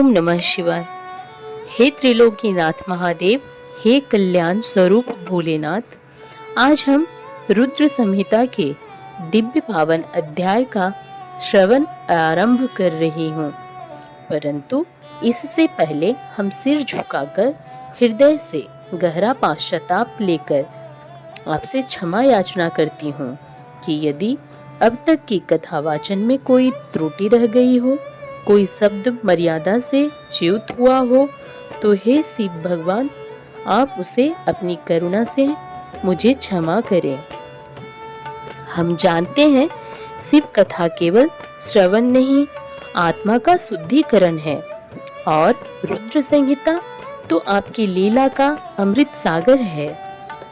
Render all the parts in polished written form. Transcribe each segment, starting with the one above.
ओम नमः शिवाय। हे त्रिलोकीनाथ महादेव, हे कल्याण स्वरूप भोलेनाथ, आज हम रुद्र संहिता के दिव्य पावन अध्याय का श्रवण आरंभ कर रही हूँ। परंतु इससे पहले हम सिर झुकाकर हृदय से गहरा पश्चाताप लेकर आपसे क्षमा याचना करती हूँ कि यदि अब तक की कथा वाचन में कोई त्रुटि रह गई हो, कोई शब्द मर्यादा से च्युत हुआ हो, तो हे शिव भगवान, आप उसे अपनी करुणा से मुझे क्षमा करें। हम जानते हैं शिव कथा केवल श्रवण नहीं, आत्मा का शुद्धिकरण है और रुद्र संहिता तो आपकी लीला का अमृत सागर है।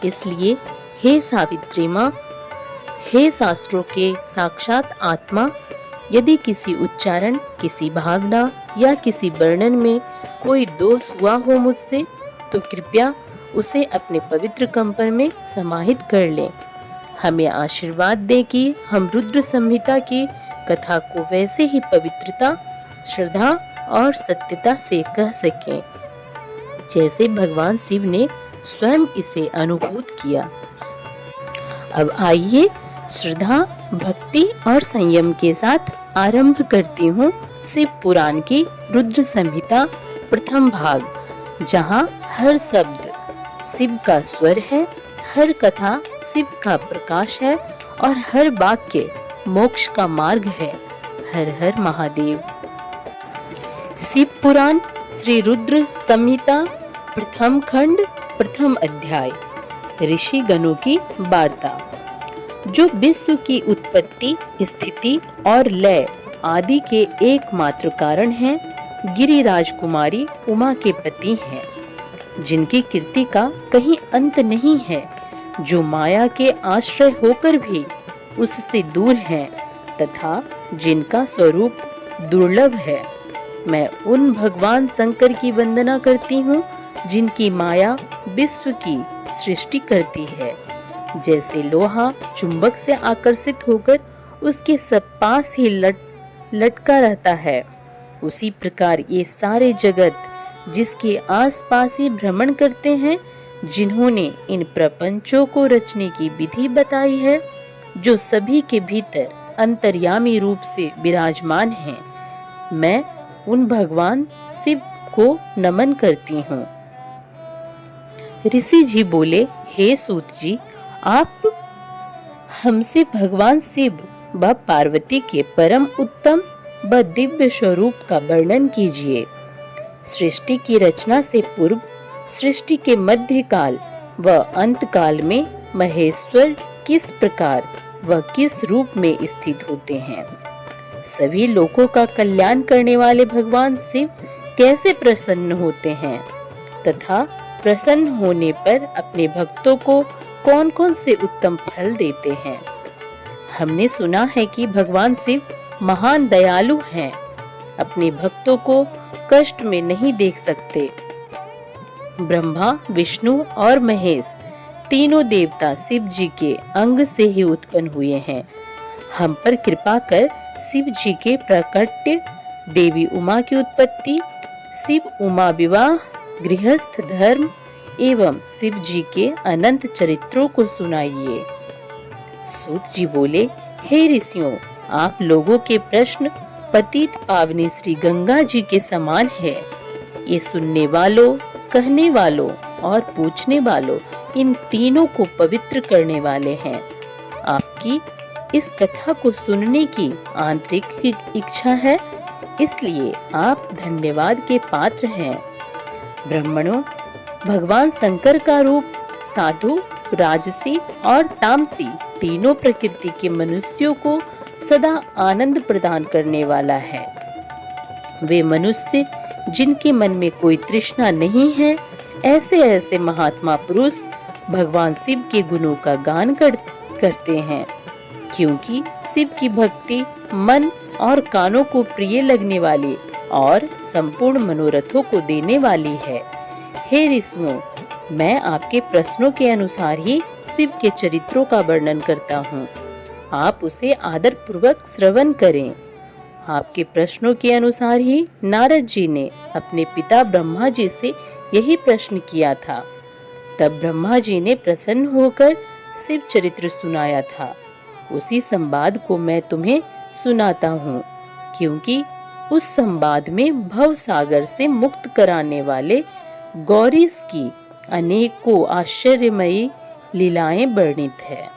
इसलिए हे सावित्री माँ, हे शास्त्रों के साक्षात आत्मा, यदि किसी उच्चारण, किसी भावना या किसी वर्णन में कोई दोष हुआ हो मुझसे, तो कृपया उसे अपने पवित्र कंपन में समाहित कर लें। हमें आशीर्वाद दें कि हम रुद्र संहिता की कथा को वैसे ही पवित्रता, श्रद्धा और सत्यता से कह सकें जैसे भगवान शिव ने स्वयं इसे अनुभूत किया। अब आइए श्रद्धा, भक्ति और संयम के साथ आरंभ करती हूँ शिव पुराण की रुद्र संहिता प्रथम भाग, जहाँ हर शब्द शिव का स्वर है, हर कथा शिव का प्रकाश है और हर वाक्य मोक्ष का मार्ग है। हर हर महादेव। शिव पुराण श्री रुद्र संहिता प्रथम खंड प्रथम अध्याय। ऋषि गणों की वार्ता। जो विश्व की उत्पत्ति, स्थिति और लय आदि के एकमात्र कारण हैं, गिरिराज कुमारी उमा के पति हैं, जिनकी कीर्ति का कहीं अंत नहीं है, जो माया के आश्रय होकर भी उससे दूर हैं तथा जिनका स्वरूप दुर्लभ है। मैं उन भगवान शंकर की वंदना करती हूँ जिनकी माया विश्व की सृष्टि करती है। जैसे लोहा चुंबक से आकर्षित होकर उसके सब पास ही लटका रहता है, उसी प्रकार ये सारे जगत जिसके आसपास ही भ्रमण करते हैं, जिन्होंने इन प्रपंचों को रचने की विधि बताई है, जो सभी के भीतर अंतर्यामी रूप से विराजमान हैं, मैं उन भगवान शिव को नमन करती हूँ। ऋषि जी बोले, हे सूत जी, आप हमसे भगवान शिव व पार्वती के परम उत्तम व दिव्य स्वरूप का वर्णन कीजिए। सृष्टि की रचना से पूर्व, सृष्टि के मध्य काल व अंत काल में महेश्वर किस प्रकार व किस रूप में स्थित होते हैं? सभी लोगों का कल्याण करने वाले भगवान शिव कैसे प्रसन्न होते हैं तथा प्रसन्न होने पर अपने भक्तों को कौन कौन से उत्तम फल देते हैं? हमने सुना है कि भगवान शिव महान दयालु हैं, अपने भक्तों को कष्ट में नहीं देख सकते। ब्रह्मा, विष्णु और महेश तीनों देवता शिव जी के अंग से ही उत्पन्न हुए हैं। हम पर कृपा कर शिव जी के प्राकट्य, देवी उमा की उत्पत्ति, शिव उमा विवाह, गृहस्थ धर्म एवं शिव जी के अनंत चरित्रों को सुनाइए। सूत जी बोले, हे ऋषियों, आप लोगों के प्रश्न पतित पावनी श्री गंगा जी के समान है। ये सुनने वालों, कहने वालों और पूछने वालों, इन तीनों को पवित्र करने वाले हैं। आपकी इस कथा को सुनने की आंतरिक इच्छा है, इसलिए आप धन्यवाद के पात्र हैं। ब्राह्मणों, भगवान शंकर का रूप साधु, राजसी और तामसी तीनों प्रकृति के मनुष्यों को सदा आनंद प्रदान करने वाला है। वे मनुष्य जिनके मन में कोई तृष्णा नहीं है, ऐसे महात्मा पुरुष भगवान शिव के गुणों का गान करते हैं, क्योंकि शिव की भक्ति मन और कानों को प्रिय लगने वाली और संपूर्ण मनोरथों को देने वाली है। हे ऋषियों, मैं आपके प्रश्नों के अनुसार ही शिव के चरित्रों का वर्णन करता हूँ। आप उसे आदर पूर्वक श्रवण करें। आपके प्रश्नों के अनुसार ही नारद जी ने अपने पिता ब्रह्मा जी से यही प्रश्न किया था। तब ब्रह्मा जी ने प्रसन्न होकर शिव चरित्र सुनाया था। उसी संवाद को मैं तुम्हें सुनाता हूँ, क्योंकि उस संवाद में भव सागर से मुक्त कराने वाले गौरीश की अनेकों आश्चर्यमयी लीलाएं वर्णित है।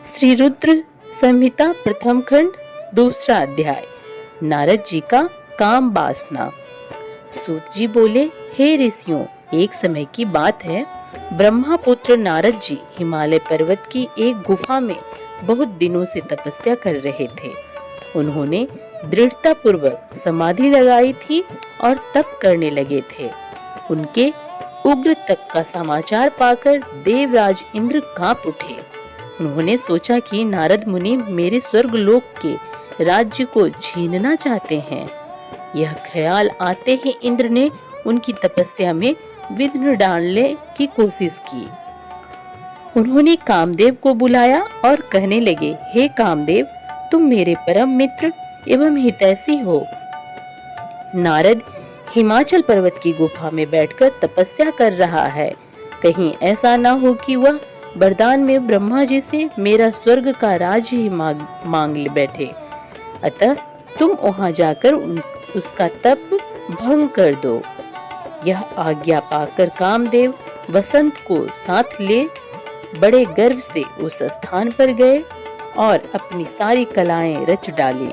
श्री रुद्र संहिता प्रथम खंड दूसरा अध्याय। नारद जी का काम वासना। सूत जी बोले, हे ऋषियों, एक समय की बात है, ब्रह्मा पुत्र नारद जी हिमालय पर्वत की एक गुफा में बहुत दिनों से तपस्या कर रहे थे। उन्होंने दृढ़ता पूर्वक समाधि लगाई थी और तप करने लगे थे। उनके उग्र तप का समाचार पाकर देवराज इंद्र कांप उठे। उन्होंने सोचा कि नारद मुनि मेरे स्वर्गलोक के राज्य को छीनना चाहते हैं। यह ख्याल आते ही इंद्र ने उनकी तपस्या में विघ्न डालने की कोशिश की। उन्होंने कामदेव को बुलाया और कहने लगे, हे कामदेव, तुम मेरे परम मित्र एवं हितैषी हो। नारद हिमाचल पर्वत की गुफा में बैठकर तपस्या कर रहा है। कहीं ऐसा ना हो कि वह वरदान में ब्रह्मा जी से मेरा स्वर्ग का राज्य ही मांग ले बैठे। अतः तुम वहां जाकर उसका तप भंग कर दो। यह आज्ञा पाकर कामदेव वसंत को साथ ले बड़े गर्व से उस स्थान पर गए और अपनी सारी कलाएं रच डाली।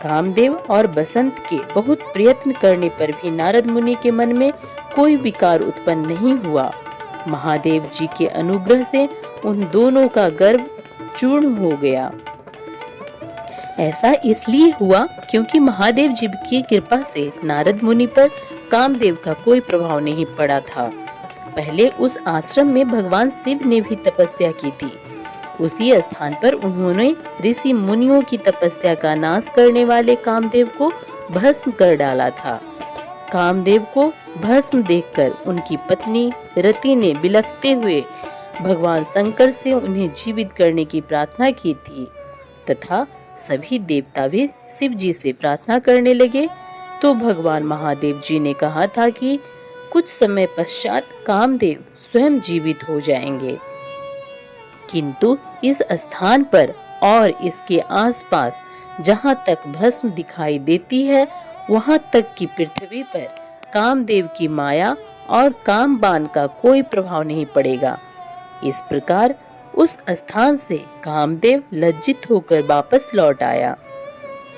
कामदेव और बसंत के बहुत प्रयत्न करने पर भी नारद मुनि के मन में कोई विकार उत्पन्न नहीं हुआ। महादेव जी के अनुग्रह से उन दोनों का गर्व चूर्ण हो गया। ऐसा इसलिए हुआ क्योंकि महादेव जी की कृपा से नारद मुनि पर कामदेव का कोई प्रभाव नहीं पड़ा था। पहले उस आश्रम में भगवान शिव ने भी तपस्या की थी। उसी स्थान पर उन्होंने ऋषि मुनियों की तपस्या का नाश करने वाले कामदेव को भस्म कर डाला था। कामदेव को भस्म देखकर उनकी पत्नी रति ने बिलखते हुए भगवान शंकर से उन्हें जीवित करने की प्रार्थना की थी तथा सभी देवता भी शिव जी से प्रार्थना करने लगे। तो भगवान महादेव जी ने कहा था कि कुछ समय पश्चात कामदेव स्वयं जीवित हो जाएंगे, किंतु इस स्थान पर और इसके आसपास जहाँ तक भस्म दिखाई देती है वहाँ तक की पृथ्वी पर कामदेव की माया और कामबाण का कोई प्रभाव नहीं पड़ेगा। इस प्रकार उस स्थान से कामदेव लज्जित होकर वापस लौट आया।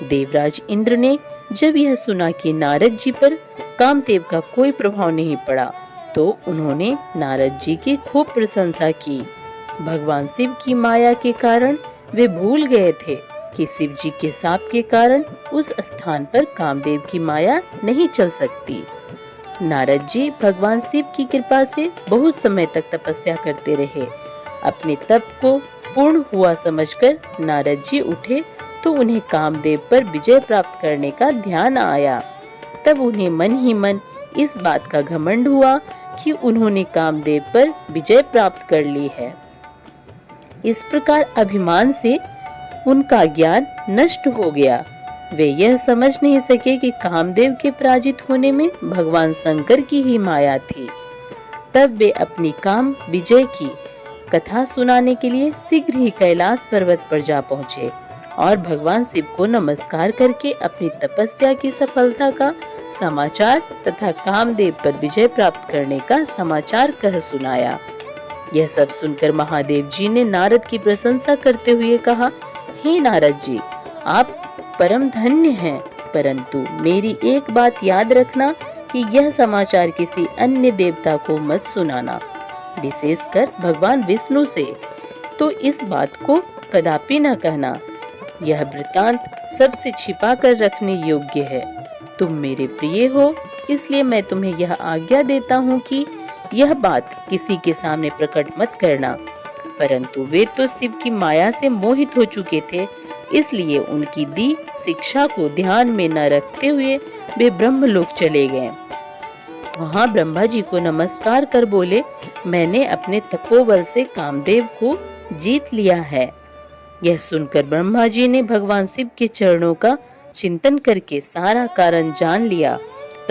देवराज इंद्र ने जब यह सुना कि नारद जी पर कामदेव का कोई प्रभाव नहीं पड़ा, तो उन्होंने नारद जी की खूब प्रशंसा की। भगवान शिव की माया के कारण वे भूल गए थे कि शिव जी के शाप के कारण उस स्थान पर कामदेव की माया नहीं चल सकती। नारद जी भगवान शिव की कृपा से बहुत समय तक तपस्या करते रहे। अपने तप को पूर्ण हुआ समझकर नारद जी उठे तो उन्हें कामदेव पर विजय प्राप्त करने का ध्यान आया। तब उन्हें मन ही मन इस बात का घमंड हुआ कि उन्होंने कामदेव पर विजय प्राप्त कर ली है। इस प्रकार अभिमान से उनका ज्ञान नष्ट हो गया। वे यह समझ नहीं सके कि कामदेव के पराजित होने में भगवान शंकर की ही माया थी। तब वे अपनी काम विजय की कथा सुनाने के लिए शीघ्र ही कैलाश पर्वत पर जा पहुँचे और भगवान शिव को नमस्कार करके अपनी तपस्या की सफलता का समाचार तथा कामदेव पर विजय प्राप्त करने का समाचार कह सुनाया। यह सब सुनकर महादेव जी ने नारद की प्रशंसा करते हुए कहा, हे नारद जी, आप परम धन्य हैं, परंतु मेरी एक बात याद रखना कि यह समाचार किसी अन्य देवता को मत सुनाना, विशेषकर भगवान विष्णु से तो इस बात को कदापि न कहना। यह वृतांत सबसे छिपा कर रखने योग्य है। तुम मेरे प्रिय हो, इसलिए मैं तुम्हें यह आज्ञा देता हूँ कि यह बात किसी के सामने प्रकट मत करना। परंतु वे तो शिव की माया से मोहित हो चुके थे, इसलिए उनकी दी शिक्षा को ध्यान में न रखते हुए वे ब्रह्मलोक चले गए। वहां ब्रह्मा जी को नमस्कार कर बोले, मैंने अपने तपोबल से कामदेव को जीत लिया है। यह सुनकर ब्रह्मा जी ने भगवान शिव के चरणों का चिंतन करके सारा कारण जान लिया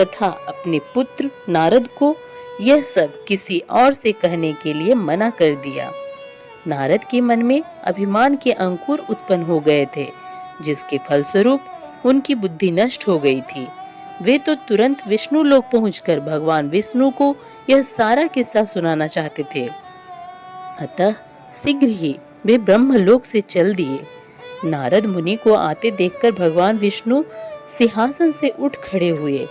तथा अपने पुत्र नारद को यह सब किसी और से कहने के लिए मना कर दिया। नारद के मन में अभिमान के अंकुर उत्पन्न हो गए थे, जिसके फलस्वरूप उनकी बुद्धि नष्ट हो गई थी। वे तो तुरंत विष्णु लोक पहुंचकर भगवान विष्णु को यह सारा किस्सा सुनाना चाहते थे। अतः शीघ्र ही वे ब्रह्मलोक से चल दिए। नारद मुनि को आते देखकर भगवान विष्णु सिंहासन से उठ खड़े हुए।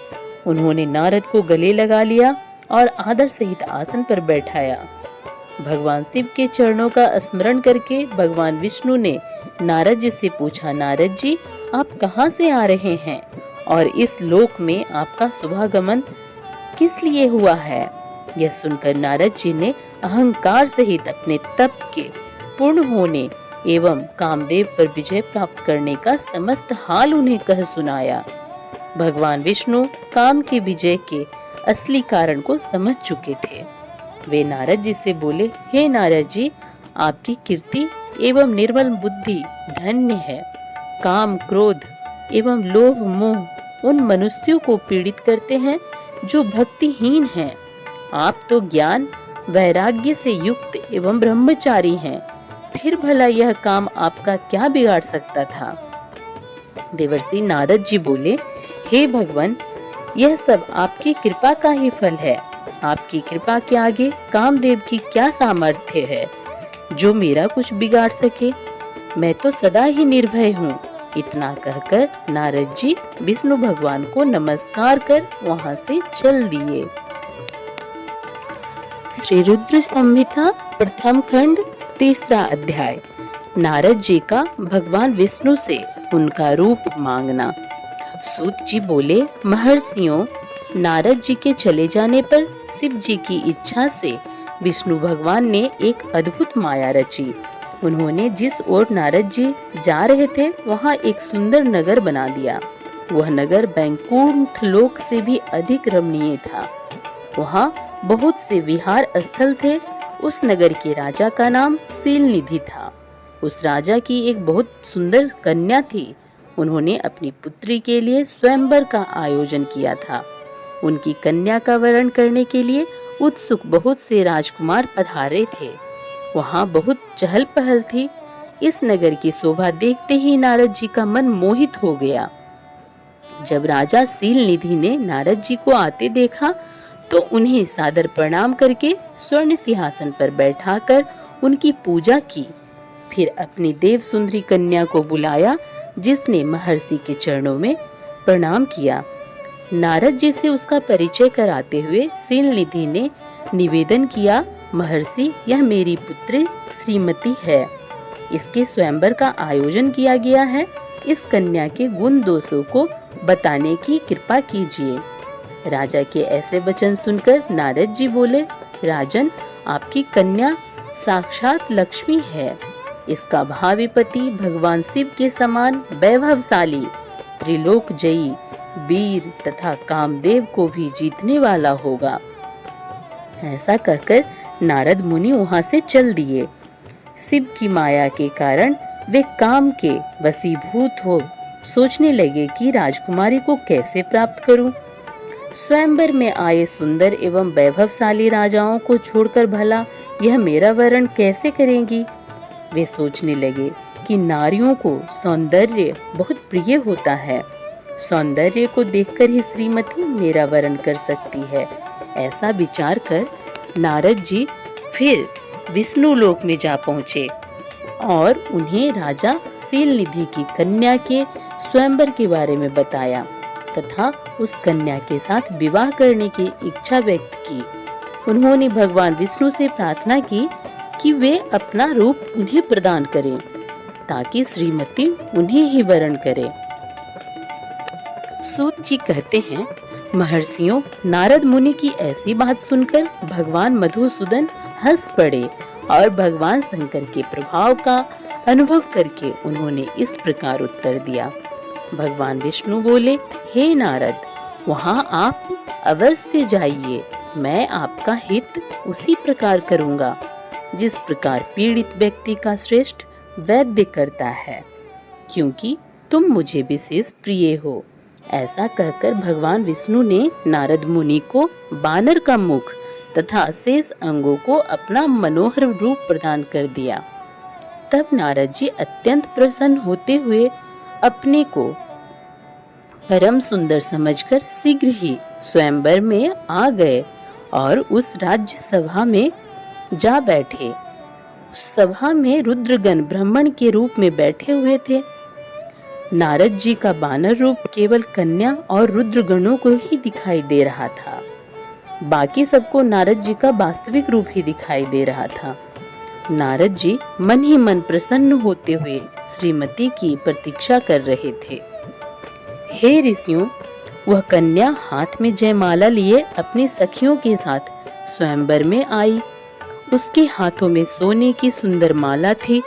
उन्होंने नारद को गले लगा लिया और आदर सहित आसन पर बैठाया। भगवान शिव के चरणों का स्मरण करके भगवान विष्णु ने नारद जी से पूछा, नारद जी, आप कहाँ से आ रहे हैं और इस लोक में आपका शुभागमन किस लिए हुआ है? यह सुनकर नारद जी ने अहंकार सहित अपने तप के पूर्ण होने एवं कामदेव पर विजय प्राप्त करने का समस्त हाल उन्हें कह सुनाया। भगवान विष्णु काम के विजय के असली कारण को समझ चुके थे। वे नारद जी से बोले, हे नारद जी, आपकी कीर्ति एवं निर्मल बुद्धि धन्य है। काम, क्रोध एवं लोभ मोह उन मनुष्यों को पीड़ित करते हैं जो भक्तिहीन हैं। आप तो ज्ञान वैराग्य से युक्त एवं ब्रह्मचारी हैं, फिर भला यह काम आपका क्या बिगाड़ सकता था? देवर्षि नारद जी बोले, हे भगवान, यह सब आपकी कृपा का ही फल है। आपकी कृपा के आगे कामदेव की क्या सामर्थ्य है जो मेरा कुछ बिगाड़ सके? मैं तो सदा ही निर्भय हूँ। इतना कहकर नारद जी विष्णु भगवान को नमस्कार कर वहां से चल दिए। श्री रुद्र संहिता प्रथम खंड तीसरा अध्याय। नारद जी का भगवान विष्णु से उनका रूप मांगना। सूत जी बोले, महर्षियों, नारद जी के चले जाने पर शिव जी की इच्छा से विष्णु भगवान ने एक अद्भुत माया रची। उन्होंने जिस ओर नारद जी जा रहे थे वहां एक सुंदर नगर बना दिया। वह नगर बैकुंठ लोक से भी अधिक रमणीय था। वहां बहुत से विहार स्थल थे। उस नगर के राजा का नाम शीलनिधि था। उस राजा की एक बहुत सुंदर कन्या थी। उन्होंने अपनी पुत्री के लिए स्वयंवर का आयोजन किया था। उनकी कन्या का वरण करने के लिए उत्सुक बहुत से राजकुमार पधारे थे। वहां बहुत चहल पहल थी। इस नगर की शोभा देखते ही नारद जी का मन मोहित हो गया। जब राजा शीलनिधि ने नारद जी को आते देखा तो उन्हें सादर प्रणाम करके स्वर्ण सिंहासन पर बैठाकर उनकी पूजा की। फिर अपनी देव सुंदरी कन्या को बुलाया, जिसने महर्षि के चरणों में प्रणाम किया। नारद जी से उसका परिचय कराते हुए शीलनिधि ने निवेदन किया, महर्षि, यह मेरी पुत्री श्रीमती है। इसके स्वयंवर का आयोजन किया गया है। इस कन्या के गुण दोषों को बताने की कृपा कीजिए। राजा के ऐसे वचन सुनकर नारद जी बोले, राजन, आपकी कन्या साक्षात लक्ष्मी है। इसका भावी पति भगवान शिव के समान वैभवशाली, त्रिलोक जयी, वीर तथा कामदेव को भी जीतने वाला होगा। ऐसा कहकर नारद मुनि वहां से चल दिए। शिव की माया के कारण वे काम के वशीभूत हो सोचने लगे कि राजकुमारी को कैसे प्राप्त करूं। स्वयंवर में आए सुंदर एवं वैभवशाली राजाओं को छोड़कर भला यह मेरा वरण कैसे करेंगी। वे सोचने लगे कि नारियों को सौंदर्य बहुत प्रिय होता है। सौंदर्य को देखकर ही श्रीमती मेरा वरण कर सकती है। ऐसा विचार कर नारद जी फिर विष्णु लोक में जा पहुँचे और उन्हें राजा शीलनिधि की कन्या के स्वयंवर के बारे में बताया तथा उस कन्या के साथ विवाह करने की इच्छा व्यक्त की। उन्होंने भगवान विष्णु से प्रार्थना की कि वे अपना रूप उन्हें प्रदान करें ताकि श्रीमती उन्हें ही वरण करे। सूत जी कहते हैं, महर्षियों, नारद मुनि की ऐसी बात सुनकर भगवान मधुसूदन हंस पड़े और भगवान शंकर के प्रभाव का अनुभव करके उन्होंने इस प्रकार उत्तर दिया। भगवान विष्णु बोले, हे नारद, वहां आप अवश्य जाइए। मैं आपका हित उसी प्रकार करूंगा जिस प्रकार पीड़ित व्यक्ति का श्रेष्ठ वैद्य करता है, क्योंकि तुम मुझे विशेष प्रिय हो। ऐसा कहकर भगवान विष्णु ने नारद मुनि को बानर का मुख तथा शेष अंगों को अपना मनोहर रूप प्रदान कर दिया। तब नारद जी अत्यंत प्रसन्न होते हुए अपने को परम सुंदर समझकर शीघ्र ही स्वयंवर में आ गए और उस राज्य सभा में जा बैठे। उस सभा में रुद्रगण ब्राह्मण के रूप में बैठे हुए थे। नारद जी का बानर रूप केवल कन्या और रुद्रगणों को ही दिखाई दे रहा था। बाकी सबको नारद जी का वास्तविक रूप ही दिखाई दे रहा था। नारद जी मन ही मन प्रसन्न होते हुए श्रीमती की प्रतीक्षा कर रहे थे। हे ऋषियों, वह कन्या हाथ में जयमाला लिए अपनी सखियों के साथ स्वयंवर में आई। उसके हाथों में सोने की सुंदर माला थी।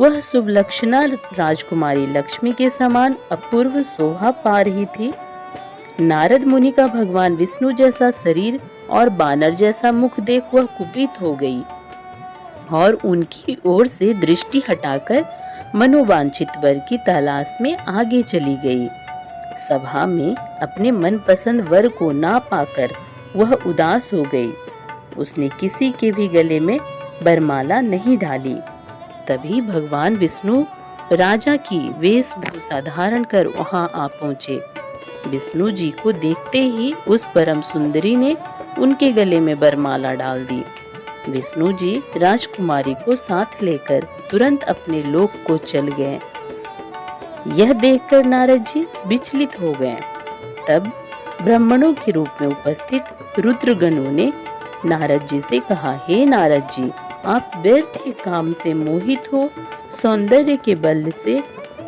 वह शुभ लक्षणा राजकुमारी लक्ष्मी के समान अपूर्व शोभा पा रही थी। नारद मुनि का भगवान विष्णु जैसा शरीर और बानर जैसा मुख देख वह कुपित हो गई और उनकी ओर से दृष्टि हटाकर मनोवांछित वर की तलाश में आगे चली गई। सभा में अपने मनपसंद वर को ना पाकर वह उदास हो गई। उसने किसी के भी गले में वरमाला नहीं डाली। तभी भगवान विष्णु राजा की वेशभूषा धारण कर वहां आ पहुंचे। विष्णु जी को देखते ही उस परम सुंदरी ने उनके गले में वरमाला डाल दी। विष्णु जी राजकुमारी को साथ लेकर तुरंत अपने लोक को चल गए। यह देखकर नारद जी विचलित हो गए। तब ब्राह्मणों के रूप में उपस्थित रुद्रगणों ने नारद जी से कहा, हे नारद जी, आप व्यर्थ ही काम से मोहित हो सौंदर्य के बल से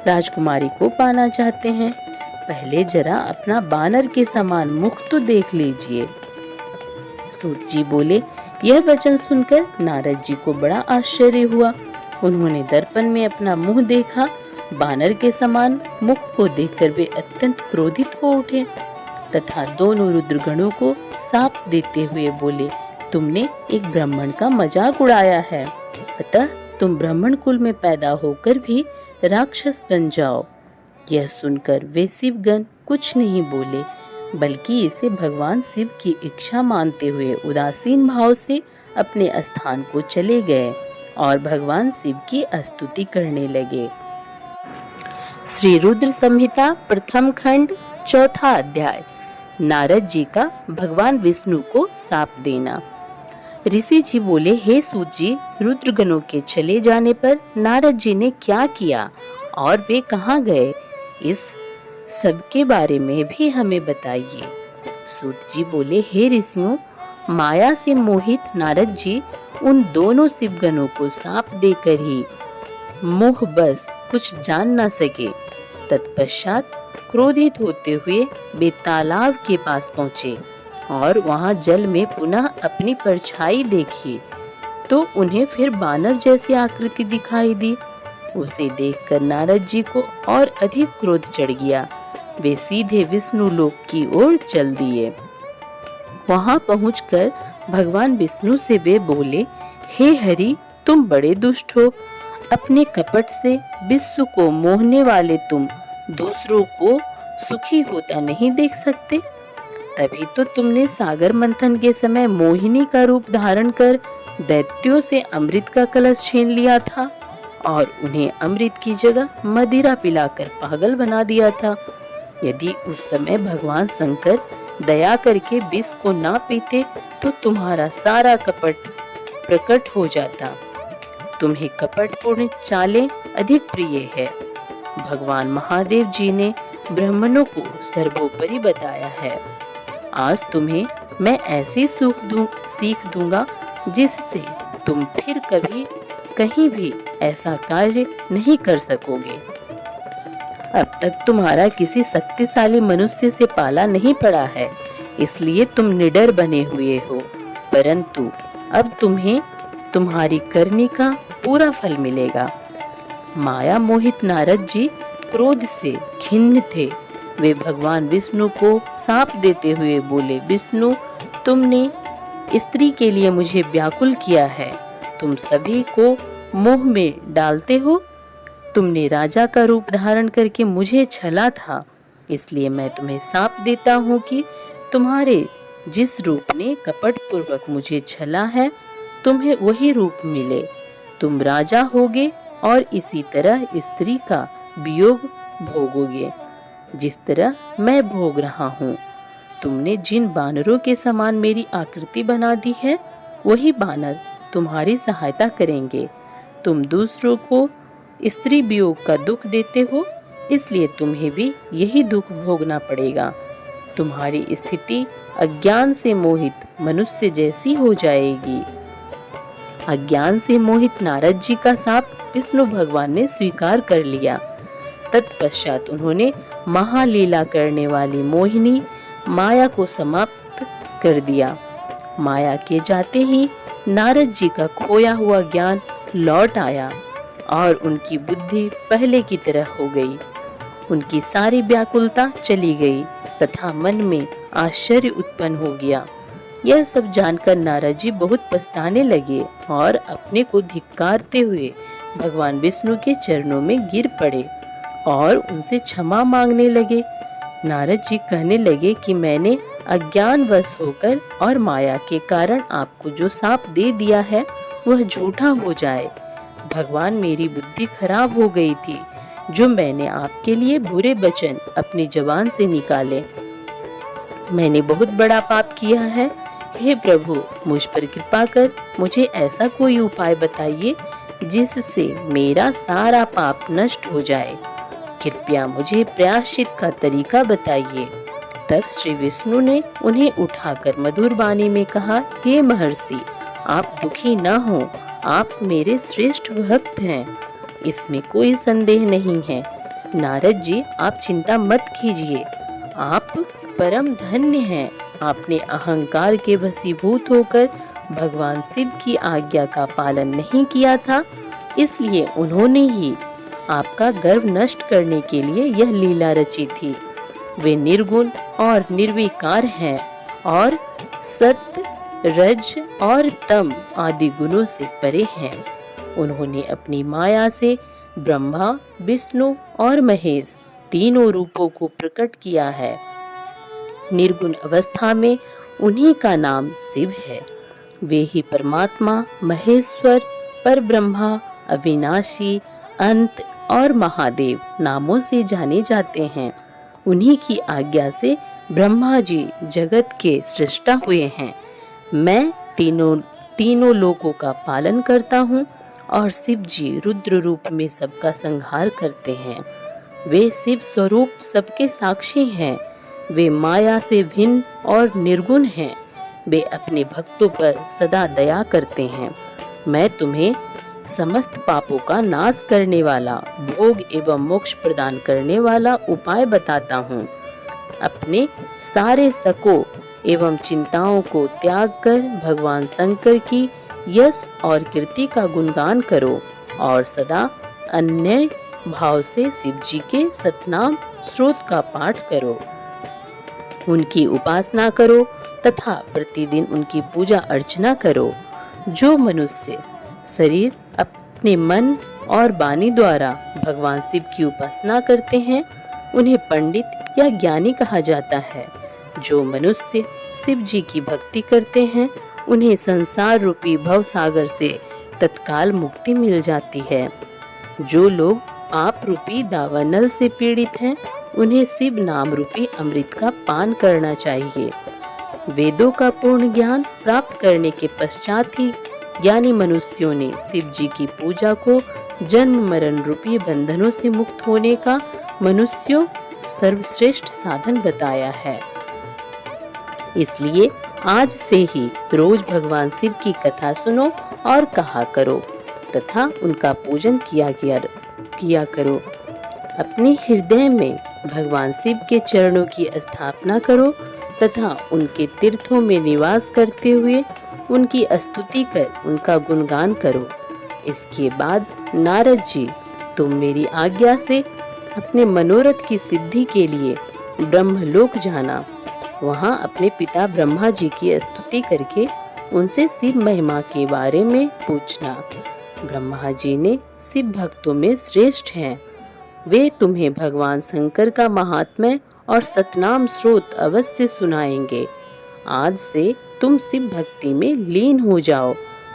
राजकुमारी को पाना चाहते हैं। पहले जरा अपना बानर के समान मुख तो देख लीजिए। सूत जी बोले। यह वचन सुनकर नारद जी को बड़ा आश्चर्य हुआ। उन्होंने दर्पण में अपना मुंह देखा। बानर के समान मुख को देखकर वे अत्यंत क्रोधित हो उठे तथा दोनों रुद्रगणों को शाप देते हुए बोले, तुमने एक ब्राह्मण का मजाक उड़ाया है, अतः तुम ब्राह्मण कुल में पैदा होकर भी राक्षस बन जाओ। यह सुनकर वे शिवगण कुछ नहीं बोले, बल्कि इसे भगवान शिव की इच्छा मानते हुए उदासीन भाव से अपने स्थान को चले गए और भगवान शिव की स्तुति करने लगे। श्री रुद्र संहिता प्रथम खंड चौथा अध्याय। नारद जी का भगवान विष्णु को शाप देना। ऋषि जी बोले, हे सूत जी, रुद्रगणों के चले जाने पर नारद जी ने क्या किया और वे कहाँ गए, इस सब के बारे में भी हमें बताइए। सूत जी बोले, हे ऋषियों, माया से मोहित नारद जी उन दोनों शिवगणों को शाप देकर ही मोह बस कुछ जान न सके। तत्पश्चात क्रोधित होते हुए वे तालाब के पास पहुंचे और वहां जल में पुनः अपनी परछाई देखी तो उन्हें फिर बानर जैसी आकृति दिखाई दी। उसे देखकर नारद जी को और अधिक क्रोध चढ़ गया। वे सीधे विष्णु लोक की ओर चल दिए। वहां पहुंचकर भगवान विष्णु से वे बोले, हे हरि, तुम बड़े दुष्ट हो। अपने कपट से विश्व को मोहने वाले तुम दूसरों को सुखी होता नहीं देख सकते। तभी तो तुमने सागर मंथन के समय मोहिनी का रूप धारण कर दैत्यों से अमृत का कलश छीन लिया था और उन्हें अमृत की जगह मदिरा पिलाकर पागल बना दिया था। यदि उस समय भगवान शंकर दया करके विष को ना पीते तो तुम्हारा सारा कपट प्रकट हो जाता। तुम्हें कपटपूर्ण चालें अधिक प्रिय है। भगवान महादेव जी ने ब्राह्मणों को सर्वोपरि बताया है। आज तुम्हें मैं ऐसी सीख दूंगा जिससे तुम फिर कभी कहीं भी ऐसा कार्य नहीं कर सकोगे। अब तक तुम्हारा किसी शक्तिशाली मनुष्य से पाला नहीं पड़ा है, इसलिए तुम निडर बने हुए हो, परंतु अब तुम्हें तुम्हारी करनी का पूरा फल मिलेगा। माया मोहित नारद जी क्रोध से खिन्न थे। वे भगवान विष्णु को शाप देते हुए बोले, विष्णु, तुमने स्त्री के लिए मुझे व्याकुल किया है। तुम सभी को मोह में डालते हो तुमने राजा का रूप धारण करके मुझे छला था, इसलिए मैं तुम्हें शाप देता हूँ कि तुम्हारे जिस रूप ने कपट पूर्वक मुझे छला है, तुम्हें वही रूप मिले। तुम राजा होगे और इसी तरह स्त्री का वियोग भोगोगे, जिस तरह मैं भोग रहा हूँ। तुमने जिन बानरों के समान मेरी आकृति बना दी है, वही बानर तुम्हारी सहायता करेंगे। तुम दूसरों को स्त्री वियोग का दुख देते हो, इसलिए तुम्हें भी यही दुख भोगना पड़ेगा। तुम्हारी स्थिति अज्ञान से मोहित मनुष्य जैसी हो जाएगी। अज्ञान से मोहित नारद जी का शाप विष्णु भगवान ने स्वीकार कर लिया। तत्पश्चात उन्होंने महालीला करने वाली मोहिनी माया को समाप्त कर दिया। माया के जाते ही नारद जी का खोया हुआ ज्ञान लौट आया और उनकी बुद्धि पहले की तरह हो गई। उनकी सारी व्याकुलता चली गई तथा मन में आश्चर्य उत्पन्न हो गया। यह सब जानकर नारद जी बहुत पछताने लगे और अपने को धिक्कारते हुए भगवान विष्णु के चरणों में गिर पड़े और उनसे क्षमा मांगने लगे। नारद जी कहने लगे कि मैंने अज्ञानवश होकर और माया के कारण आपको जो शाप दे दिया है वह झूठा हो जाए। भगवान, मेरी बुद्धि खराब हो गई थी जो मैंने आपके लिए बुरे वचन अपनी जबान से निकाले। मैंने बहुत बड़ा पाप किया है। हे प्रभु, मुझ पर कृपा कर मुझे ऐसा कोई उपाय बताइए जिससे मेरा सारा पाप नष्ट हो जाए। कृपया मुझे प्रायश्चित का तरीका बताइए। तब श्री विष्णु ने उन्हें उठाकर मधुर वाणी में कहा, हे महर्षि, आप दुखी न हो, आप मेरे श्रेष्ठ भक्त हैं, इसमें कोई संदेह नहीं है। नारद जी, आप चिंता मत कीजिए, आप परम धन्य हैं। आपने अहंकार के वशीभूत होकर भगवान शिव की आज्ञा का पालन नहीं किया था, इसलिए उन्होंने ही आपका गर्व नष्ट करने के लिए यह लीला रची थी। वे निर्गुण और निर्विकार हैं और सत्य, रज और तम आदि गुणों से परे हैं। उन्होंने अपनी माया से ब्रह्मा, विष्णु और महेश तीनों रूपों को प्रकट किया है। निर्गुण अवस्था में उन्हीं का नाम शिव है। वे ही परमात्मा, महेश्वर, परब्रह्मा, अविनाशी, अंत और महादेव नामों से जाने जाते हैं। उन्हीं की आज्ञा से ब्रह्मा जी जगत के सृष्टा हुए हैं। मैं तीनों लोकों का पालन करता हूँ और शिव जी रुद्र रूप में सबका संहार करते हैं। वे शिव स्वरूप सबके साक्षी हैं। वे माया से भिन्न और निर्गुण हैं। वे अपने भक्तों पर सदा दया करते हैं। मैं तुम्हें समस्त पापों का नाश करने वाला, भोग एवं मोक्ष प्रदान करने वाला उपाय बताता हूँ। अपने सारे शकों एवं चिंताओं को त्याग कर भगवान शंकर की यश और कीर्ति का गुणगान करो और सदा अन्य भाव से शिव जी के सतनाम स्रोत का पाठ करो। उनकी उपासना करो तथा प्रतिदिन उनकी पूजा अर्चना करो। जो मनुष्य शरीर, अपने मन और वाणी द्वारा भगवान शिव की उपासना करते हैं, उन्हें पंडित या ज्ञानी कहा जाता है। जो मनुष्य शिव जी की भक्ति करते हैं, उन्हें संसार रूपी भव सागर से तत्काल मुक्ति मिल जाती है। जो लोग पाप रूपी दावानल से पीड़ित हैं, उन्हें शिव नाम रूपी अमृत का पान करना चाहिए। वेदों का पूर्ण ज्ञान प्राप्त करने के पश्चात ही ज्ञानी मनुष्यों ने शिव जी की पूजा को जन्म मरण रूपी बंधनों से मुक्त होने का मनुष्यों सर्वश्रेष्ठ साधन बताया है। इसलिए आज से ही रोज भगवान शिव की कथा सुनो और कहा करो तथा उनका पूजन किया करो। अपने हृदय में भगवान शिव के चरणों की स्थापना करो तथा उनके तीर्थों में निवास करते हुए उनकी स्तुति कर उनका गुणगान करो। इसके बाद नारद जी, तुम मेरी आज्ञा से अपने मनोरथ की सिद्धि के लिए ब्रह्मलोक जाना। वहां अपने पिता ब्रह्मा जी की स्तुति करके उनसे शिव महिमा के बारे में पूछना। ब्रह्मा जी ने शिव भक्तों में श्रेष्ठ हैं। वे तुम्हें भगवान शंकर का महात्म्य और सतनाम स्रोत अवश्य सुनाएंगे। आज से तुम शिव भक्ति में लीन हो जाओ,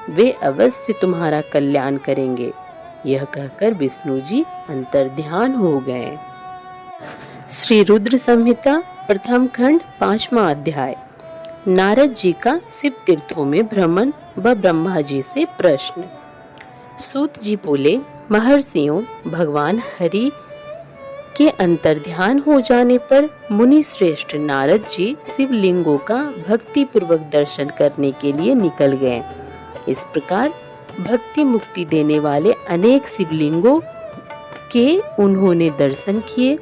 वे अवश्य तुम्हारा कल्याण करेंगे। यह कहकर विष्णु जी अंतर्ध्यान हो गए। श्री रुद्र संहिता प्रथम खंड 5वां अध्याय। नारद जी का शिव तीर्थों में भ्रमण व ब्रह्मा जी से प्रश्न। सूत जी बोले, महर्षियों, भगवान हरि के अंतर्ध्यान हो जाने पर मुनि श्रेष्ठ नारद जी शिवलिंगों का भक्ति पूर्वक दर्शन करने के लिए निकल गए। इस प्रकार भक्ति मुक्ति देने वाले अनेक शिवलिंगों के उन्होंने दर्शन किए।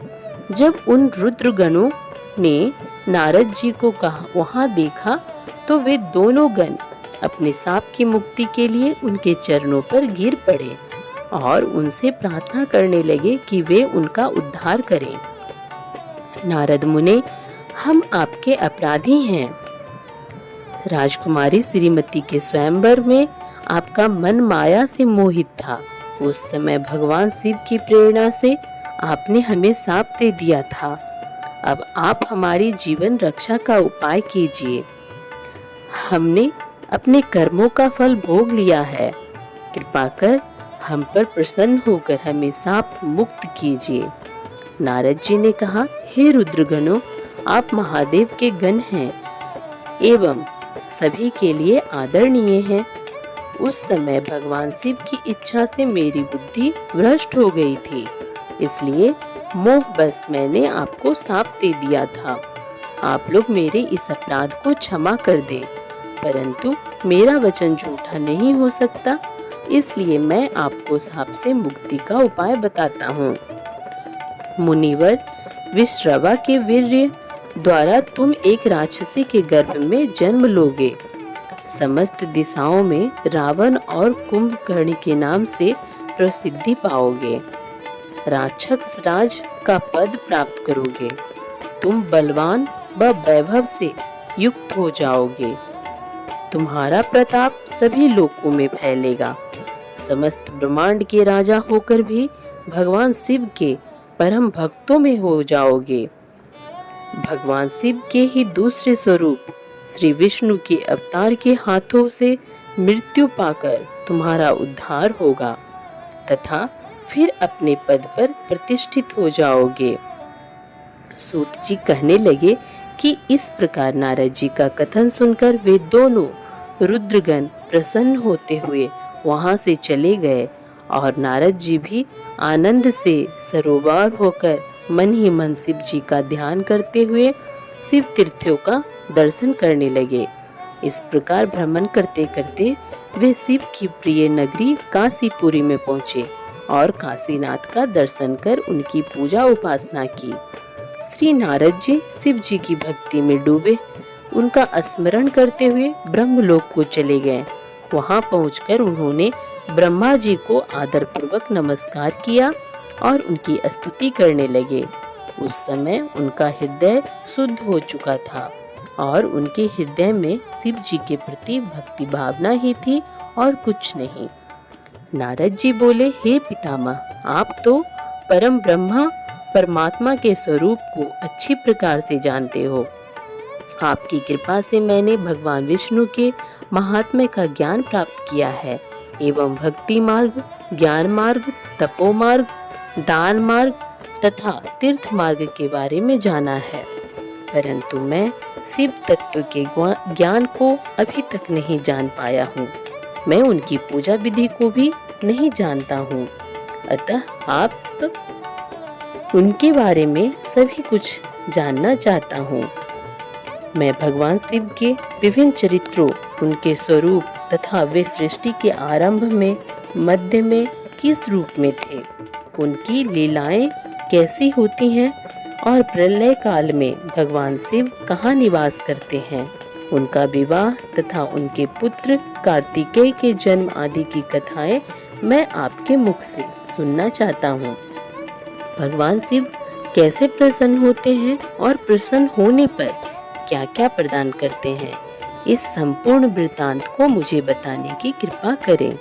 जब उन रुद्रगणों ने नारद जी को वहां देखा तो वे दोनों गण अपने साप की मुक्ति के लिए उनके चरणों पर गिर पड़े और उनसे प्रार्थना करने लगे कि वे उनका उद्धार करें। नारद मुने, हम आपके अपराधी हैं। राजकुमारी श्रीमती के स्वयंवर में आपका मन माया से मोहित था। उस समय भगवान शिव की प्रेरणा से आपने हमें शाप दे दिया था। अब आप हमारी जीवन रक्षा का उपाय कीजिए। हमने अपने कर्मों का फल भोग लिया है। कृपा कर हम पर प्रसन्न होकर हमें शाप मुक्त कीजिए। नारद जी ने कहा, हे रुद्रगणों, आप महादेव के गण हैं एवं सभी के लिए आदरणीय हैं। उस समय भगवान शिव की इच्छा से मेरी बुद्धि भ्रष्ट हो गई थी, इसलिए मोहवश मैंने आपको शाप दे दिया था। आप लोग मेरे इस अपराध को क्षमा कर दें, परंतु मेरा वचन झूठा नहीं हो सकता, इसलिए मैं आपको शाप से मुक्ति का उपाय बताता हूँ। मुनिवर, विश्रवा के वीर्य द्वारा तुम एक राक्षसी के गर्भ में जन्म लोगे। समस्त दिशाओं में रावण और कुंभकर्ण के नाम से प्रसिद्धि पाओगे। राक्षस राज का पद प्राप्त करोगे। तुम बलवान व वैभव से युक्त हो जाओगे। तुम्हारा प्रताप सभी लोकों में फैलेगा। समस्त ब्रह्मांड के राजा होकर भी भगवान शिव के परम भक्तों में हो जाओगे। भगवान शिव के ही दूसरे स्वरूप श्री विष्णु के अवतार के हाथों से मृत्यु पाकर तुम्हारा उद्धार होगा तथा फिर अपने पद पर प्रतिष्ठित हो जाओगे। सूत जी कहने लगे कि इस प्रकार नारद जी का कथन सुनकर वे दोनों रुद्रगण प्रसन्न होते हुए वहां से चले गए और नारद जी भी आनंद से सरोवर होकर मन ही मन शिव जी का ध्यान करते हुए शिव तीर्थों का दर्शन करने लगे। इस प्रकार भ्रमण करते करते वे शिव की प्रिय नगरी काशीपुरी में पहुँचे और काशीनाथ का दर्शन कर उनकी पूजा उपासना की। श्री नारद जी शिव जी की भक्ति में डूबे उनका स्मरण करते हुए ब्रह्मलोक को चले गए। वहां पहुंचकर उन्होंने ब्रह्मा जी को आदर पूर्वक नमस्कार किया और उनकी स्तुति करने लगे। उस समय उनका हृदय शुद्ध हो चुका था और उनके हृदय में शिव जी के प्रति भक्ति भावना ही थी और कुछ नहीं। नारद जी बोले, हे पितामह, आप तो परम ब्रह्मा परमात्मा के स्वरूप को अच्छी प्रकार से जानते हो। आपकी कृपा से मैंने भगवान विष्णु के महात्म्य का ज्ञान प्राप्त किया है एवं भक्ति मार्ग, ज्ञान मार्ग, तपो मार्ग, दान मार्ग तथा तीर्थ मार्ग के बारे में जाना है, परंतु मैं शिव तत्व के ज्ञान को अभी तक नहीं जान पाया हूँ। मैं उनकी पूजा विधि को भी नहीं जानता हूँ, अतः आप उनके बारे में सभी कुछ जानना चाहता हूँ। मैं भगवान शिव के विभिन्न चरित्रों, उनके स्वरूप तथा वे सृष्टि के आरंभ में, मध्य में किस रूप में थे, उनकी लीलाएं कैसी होती हैं और प्रलय काल में भगवान शिव कहाँ निवास करते हैं, उनका विवाह तथा उनके पुत्र कार्तिकेय के जन्म आदि की कथाएं मैं आपके मुख से सुनना चाहता हूँ। भगवान शिव कैसे प्रसन्न होते हैं और प्रसन्न होने पर क्या क्या प्रदान करते हैं, इस संपूर्ण वृतांत को मुझे बताने की कृपा करें।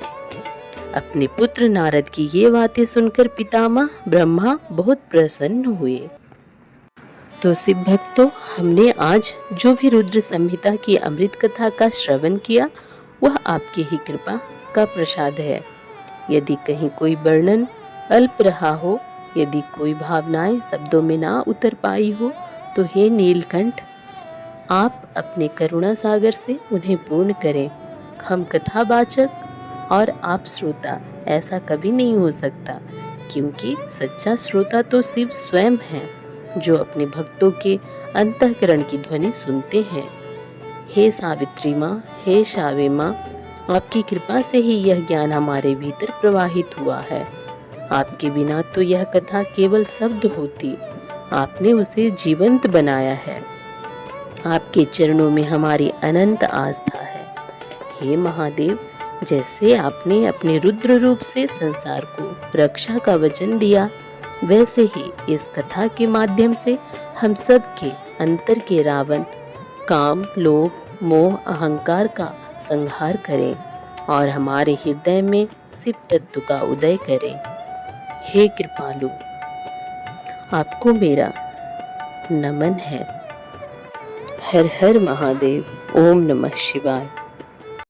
अपने पुत्र नारद की ये बातें सुनकर पितामह ब्रह्मा बहुत प्रसन्न हुए। तो शिव भक्तों, हमने आज जो भी रुद्र संहिता की अमृत कथा का श्रवण किया वह आपकी ही कृपा का प्रसाद है। यदि कहीं कोई वर्णन अल्प रहा हो, यदि कोई भावनाएं शब्दों में ना उतर पाई हो, तो हे नीलकंठ, आप अपने करुणा सागर से उन्हें पूर्ण करें। हम कथावाचक और आप श्रोता, ऐसा कभी नहीं हो सकता, क्योंकि सच्चा श्रोता तो शिव स्वयं है, जो अपने भक्तों के अंतःकरण की ध्वनि सुनते हैं। हे सावित्री माँ, हे शावे माँ, आपकी कृपा से ही यह ज्ञान हमारे भीतर प्रवाहित हुआ है। आपके बिना तो यह कथा केवल शब्द होती, आपने उसे जीवंत बनाया है। आपके चरणों में हमारी अनंत आस्था है। हे महादेव, जैसे आपने अपने रुद्र रूप से संसार को रक्षा का वचन दिया, वैसे ही इस कथा के माध्यम से हम सब के अंतर के रावण, काम, लोभ, मोह, अहंकार का संहार करें और हमारे हृदय में शिव तत्व का उदय करें। हे कृपालु, आपको मेरा नमन है। हर हर महादेव। ओम नमः शिवाय।